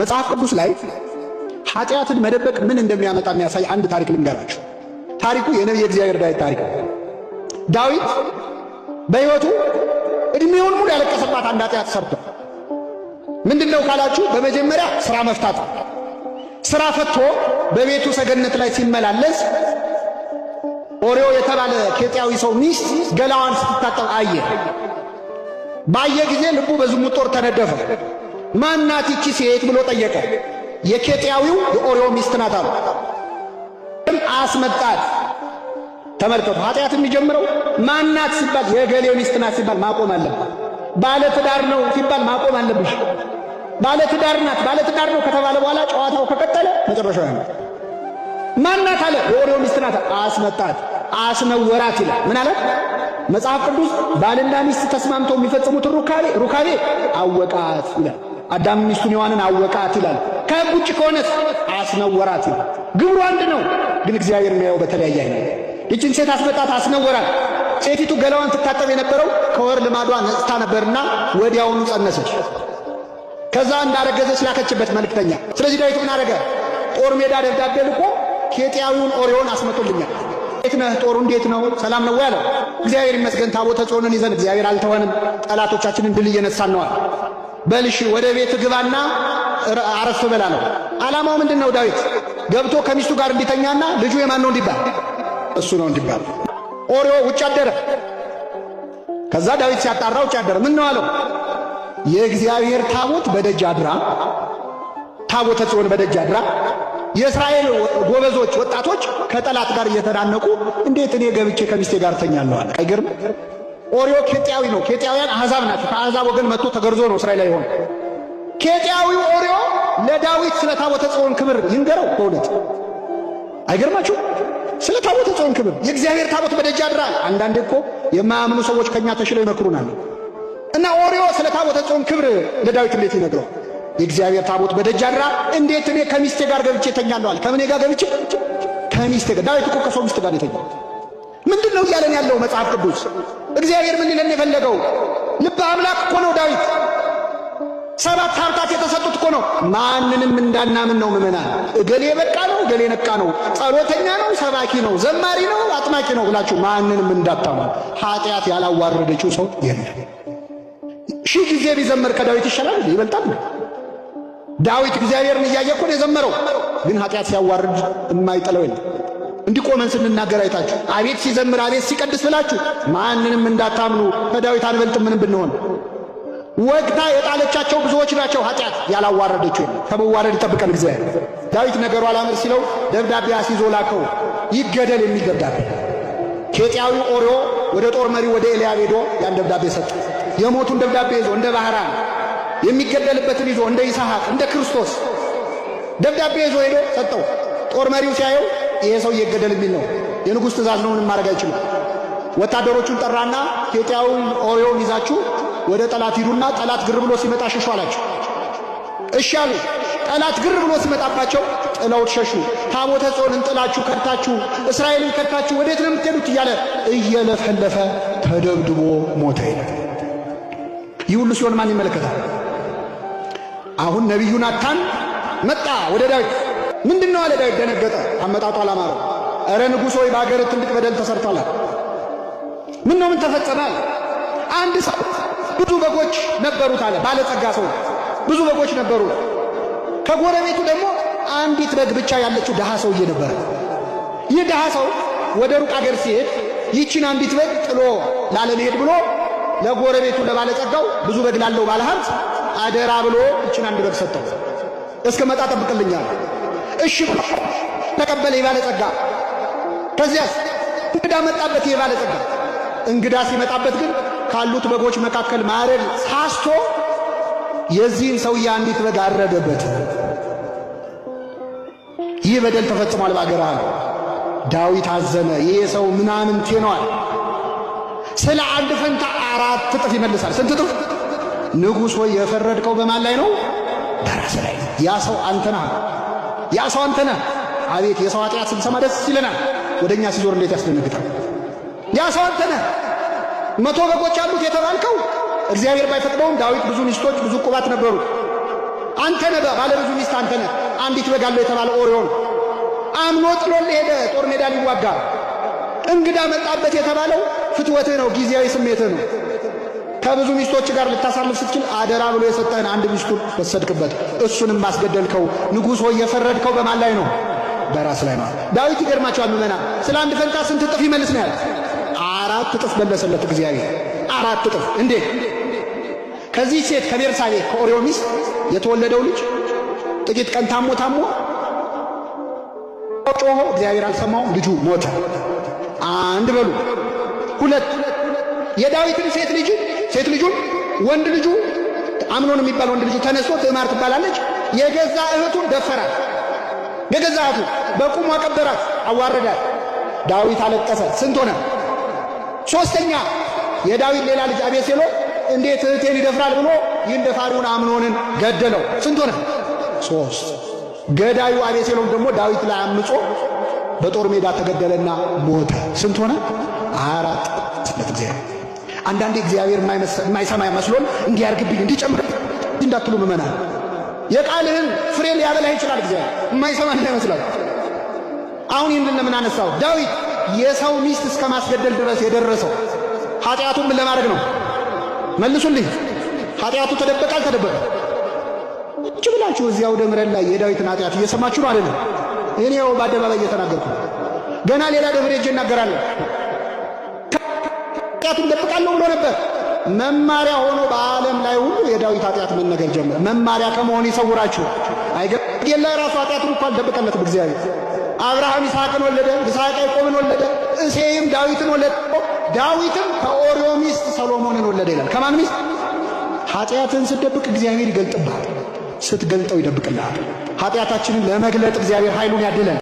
መጽሐፍ ቅዱስ ላይ ኃጢአትን መደበቅ ምን እንደሚያመጣ የሚያሳይ አንድ ታሪክ ልንገራችሁ። ታሪኩ የነቢየ እግዚአብሔር ዳዊት ታሪክ ነው። ዳዊት በሕይወቱ እድሜውን ሙሉ ያለቀሰባት አንድ ኃጢአት ሰርቷል። ምንድነው ካላችሁ፣ በመጀመሪያ ሥራ መፍታት። ሥራ ፈቶ በቤቱ ሰገነት ላይ ሲመላለስ ኦርዮ የተባለ ኬጢያዊ ሰው ሚስት ገላዋን ስትታጠብ አየ። ባየ ጊዜ ልቡ በዝሙት ጦር ተነደፈ። ማናት ይቺ ሴት ብሎ ጠየቀ። የኬጢያዊው የኦርዮ ሚስት ናት አሉ። አስመጣት። ተመልከቱ፣ ኃጢአት የሚጀምረው ማናት ሲባል የገሌ ሚስት ናት ሲባል ማቆም አለበት። ባለ ትዳር ነው ሲባል ማቆም አለብሽ። ባለ ትዳር ናት፣ ባለ ትዳር ነው ከተባለ በኋላ ጨዋታው ከቀጠለ መጨረሻው ነው። ማናት አለ፣ የኦርዮ ሚስት ናት። አስመጣት፣ አስነወራት ይላል። ምን አለ መጽሐፍ ቅዱስ? ባልና ሚስት ተስማምተው የሚፈጽሙትን ሩካቤ አወቃት ይላል። አዳም ሚስቱን ሔዋንን አወቃት ይላል። ከሕግ ውጭ ከሆነስ አስነወራት ይላል። ግብሩ አንድ ነው፣ ግን እግዚአብሔር የሚያየው በተለያየ አይነት። ይችን ሴት አስመጣት፣ አስነወራት። ሴቲቱ ገላዋን ትታጠብ የነበረው ከወር ልማዷ ነጽታ ነበርና ወዲያውኑ ጸነሰች። ከዛ እንዳረገዘች ላከችበት መልእክተኛ። ስለዚህ ዳዊት ምን አረገ? ጦር ሜዳ ደብዳቤ ልኮ ኬጢያዊውን ኦርዮን አስመቶልኛል። እንዴት ነህ? ጦሩ እንዴት ነው? ሰላም ነው ያለው። እግዚአብሔር ይመስገን፣ ታቦተ ጽዮንን ይዘን እግዚአብሔር አልተወንም፣ ጠላቶቻችንን ድል እየነሳን ነው አለ። በልሽ ወደ ቤት ግባና አረፍ በላ ነው። ዓላማው ምንድን ነው? ዳዊት ገብቶ ከሚስቱ ጋር እንዲተኛና ልጁ የማን ነው እንዲባል፣ እሱ ነው እንዲባል። ኦርዮ ውጭ አደረ። ከዛ ዳዊት ሲያጣራ ውጭ አደረ። ምን ነው አለው? የእግዚአብሔር ታቦት በደጅ አድራ፣ ታቦተ ጽዮን በደጅ አድራ፣ የእስራኤል ጎበዞች ወጣቶች ከጠላት ጋር እየተዳነቁ እንዴት እኔ ገብቼ ከሚስቴ ጋር ተኛለሁ አለ። አይገርም? ኦርዮ ኬጢያዊ ነው። ኬጢያውያን አሕዛብ ናቸው። ከአሕዛብ ወገን መጥቶ ተገርዞ ነው እስራኤል ላይ ሆነ። ኬጢያዊው ኦርዮ ለዳዊት ስለ ታቦተ ጽዮን ክብር ይንገረው። በእውነት አይገርማችሁ? ስለ ታቦተ ጽዮን ክብር፣ የእግዚአብሔር ታቦት በደጅ ያድራል። አንዳንዴ እኮ የማያምኑ ሰዎች ከኛ ተሽለው ይመክሩናል። እና ኦርዮ ስለ ታቦተ ጽዮን ክብር ለዳዊት እንዴት ይነግረው? የእግዚአብሔር ታቦት በደጅ ያድራ፣ እንዴት እኔ ከሚስቴ ጋር ገብቼ ተኛለሁ አለ። ከምን ጋር ገብቼ? ከሚስቴ ጋር። ዳዊት እኮ ከሰው ሚስት ጋር የተኛው ምንድን ነው እያለን ያለው መጽሐፍ ቅዱስ? እግዚአብሔር ምን ሊለን የፈለገው? ልበ አምላክ እኮ ነው ዳዊት። 7 ሀብታት የተሰጡት እኮ ነው። ማንንም እንዳናምን ነው ምእመናን። እገሌ በቃ ነው፣ እገሌ ነቃ ነው፣ ጸሎተኛ ነው፣ ሰባኪ ነው፣ ዘማሪ ነው፣ አጥማቂ ነው ብላችሁ ማንንም እንዳታምኑ። ኃጢአት ያላዋረደችው ሰው የለም። 1000 ጊዜ ቢዘመር ከዳዊት ይሻላል? ይበልጣል? ዳዊት እግዚአብሔርን እያየ እኮ ነው የዘመረው። ግን ኃጢአት ሲያዋርድ የማይጠለው የለም። እንዲቆመን ስንናገር አይታችሁ አቤት ሲዘምር አቤት ሲቀድስ ብላችሁ ማንንም እንዳታምኑ። ከዳዊት አንበልጥም ምንም ብንሆን። ወግታ የጣለቻቸው ብዙዎች ናቸው። ኃጢአት ያላዋረደችው የለም። ከመዋረድ ይጠብቀን እግዚአብሔር። ዳዊት ነገሩ አላምር ሲለው ደብዳቤ አስይዞ ላከው፣ ይገደል የሚል ደብዳቤ። ኬጢያዊው ኦርዮ ወደ ጦር መሪ ወደ ኤልያብ ሄዶ ያን ደብዳቤ ሰጠ። የሞቱን ደብዳቤ ይዞ እንደ ባህራን፣ የሚገደልበትን ይዞ እንደ ይስሐቅ እንደ ክርስቶስ ደብዳቤ ይዞ ሄዶ ሰጠው። ጦር መሪው ሲያየው ይሄ ሰው ይገደል የሚል ነው፣ የንጉሥ ትእዛዝ ነው፣ ምንም ማድረግ አይችልም። ወታደሮቹን ጠራና ኬጢያዊውን ኦርዮን ይዛችሁ ወደ ጠላት ሂዱና ጠላት ግር ብሎ ሲመጣ ሸሹ አላቸው። እሺ አሉ። ጠላት ግር ብሎ ሲመጣባቸው ጥለውት ሸሹ። ታቦተ ጽዮንን ጥላችሁ ከድታችሁ እስራኤልን ከድታችሁ ወዴት ነው የምትሄዱት እያለ እየለፈለፈ ተደብድቦ ሞተ ይላል። ይህ ሁሉ ሲሆን ማን ይመለከታል? አሁን ነቢዩ ናታን መጣ ወደ ዳዊት። ምንድን ነው አለ ዳዊት። ደነገጠ። አመጣጡ አላማረው። እረ ንጉሥ ሆይ በአገርህ ትልቅ በደል ተሰርቷል። ምን ነው? ምን ተፈጸመ? አንድ ሰው ብዙ በጎች ነበሩት አለ። ባለጸጋ ሰው ብዙ በጎች ነበሩት። ከጎረቤቱ ደግሞ አንዲት በግ ብቻ ያለችው ድሃ ሰውዬ ነበረ። ይህ ድሃ ሰው ወደ ሩቅ አገር ሲሄድ ይችን አንዲት በግ ጥሎ ላለመሄድ ብሎ ለጎረቤቱ ለባለጸጋው ብዙ በግ ላለው ባለሀብት አደራ ብሎ ይችን አንድ በግ ሰጠው። እስከ መጣ ጠብቅልኛል። እሺ ተቀበለ የባለጸጋ። ከዚያስ እንግዳ መጣበት። የባለጸጋ እንግዳ ሲመጣበት ግን ካሉት በጎች መካከል ማረድ ሳስቶ የዚህን ሰውዬ አንዲት በግ አረደበት። ይህ በደል ተፈጽሟል በአገር አለ። ዳዊት አዘነ። ይሄ ሰው ምናምንቴ ነው አለ። ስለ አንድ ፈንታ 4 እጥፍ ይመልሳል። ስንት እጥፍ? ንጉሥ ሆይ የፈረድከው በማን ላይ ነው? በራስ ላይ። ያ ሰው አንተ ነህ፣ ያ ሰው አንተ ነህ። አቤት የሰው ኃጢአት ስንሰማ ደስ ይለናል። ወደኛ ሲዞር እንዴት ያስደነግጣል። ያ ሰው አንተ ነህ። 100 በጎች አሉት የተባልከው እግዚአብሔር ባይፈቅደውም ዳዊት ብዙ ሚስቶች ብዙ ቁባት ነበሩት። አንተ ነህ ባለ ብዙ ሚስት አንተ ነህ። አንዲት በግ አለው የተባለ ኦሪዮን አምኖ ጥሎልህ ሄደ። ጦር ሜዳ ሊዋጋ እንግዳ መጣበት የተባለው ፍትወትህ ነው፣ ጊዜያዊ ስሜትህ ነው። ከብዙ ሚስቶች ጋር ልታሳልፍ ስትችል አደራ ብሎ የሰጠህን አንድ ሚስቱን ወሰድክበት፣ እሱንም ማስገደልከው። ንጉሥ ሆይ የፈረድከው በማን ላይ ነው? በራስ ላይ ነው። ዳዊት ይገርማቸዋል ምዕመናን፣ ስለ አንድ ፈንታ ስንት እጥፍ ይመልስ ነው ያለ? 4 እጥፍ መለሰለት እግዚአብሔር። 4 እጥፍ። እንዴት? ከዚህ ሴት ከቤርሳቤ ከኦሪዮ ሚስት የተወለደው ልጅ ጥቂት ቀን ታሞ ጮሆ እግዚአብሔር አልሰማውም፣ ልጁ ሞተ። አንድ በሉ። 2 የዳዊትን ሴት ልጁን ወንድ ልጁ አምኖን የሚባል ወንድ ልጁ ተነስቶ ትዕማር ትባላለች፣ የገዛ እህቱን ደፈራት። የገዛ እህቱ በቁሟ ቀበራት፣ አዋረዳት። ዳዊት አለቀሰ። ስንት ሆነ? 3ኛ የዳዊት ሌላ ልጅ አቤሴሎም እንዴት እህቴን ይደፍራል ብሎ ይህን ደፋሪውን አምኖንን ገደለው። ስንት ሆነ? 3። ገዳዩ አቤሴሎም ደግሞ ዳዊት ላይ አምጾ በጦር ሜዳ ተገደለና ሞተ። ስንት ሆነ? 4። ስለት እግዚአብሔር አንዳንዴ እግዚአብሔር የማይሰማ መስሎን እንዲያርግብኝ እንዲጨምር እንዳትሉ ምመናል። የቃልህን ፍሬ ሊያበላህ ይችላል። እግዚአብሔር የማይሰማ እንዳይመስላል። አሁን ይህንን ለምን አነሳው? ዳዊት የሰው ሚስት እስከ ማስገደል ድረስ የደረሰው ኃጢአቱን ምን ለማድረግ ነው? መልሱልኝ። ኃጢአቱ ተደበቀ አልተደበቀ? እጅ ብላችሁ እዚያው ደምረን ላይ የዳዊትን ኃጢአት እየሰማችሁ ነው አይደለም? እኔው በአደባባይ እየተናገርኩ ገና ሌላ ደብሬ እጄ እናገራለሁ። ኃጢአቱን ደብቃለሁ ብሎ ነበር። መማሪያ ሆኖ በዓለም ላይ ሁሉ የዳዊት ኃጢአት መነገር ጀመረ። መማሪያ ከመሆን ይሰውራችሁ። አይገርም? ራሱ ኃጢአቱን እንኳን ደብቀለትም እግዚአብሔር። አብርሃም ይስሐቅን ወለደ፣ ይስሐቅ ያዕቆብን ወለደ፣ እሴይም ዳዊትን ወለደ፣ ዳዊትም ከኦሪዮ ሚስት ሰሎሞንን ወለደ ይላል። ከማን ሚስት? ኃጢአትን ስትደብቅ እግዚአብሔር ይገልጥብሃል፣ ስትገልጠው ይደብቅልሃል። ኃጢአታችንን ለመግለጥ እግዚአብሔር ኃይሉን ያድለን።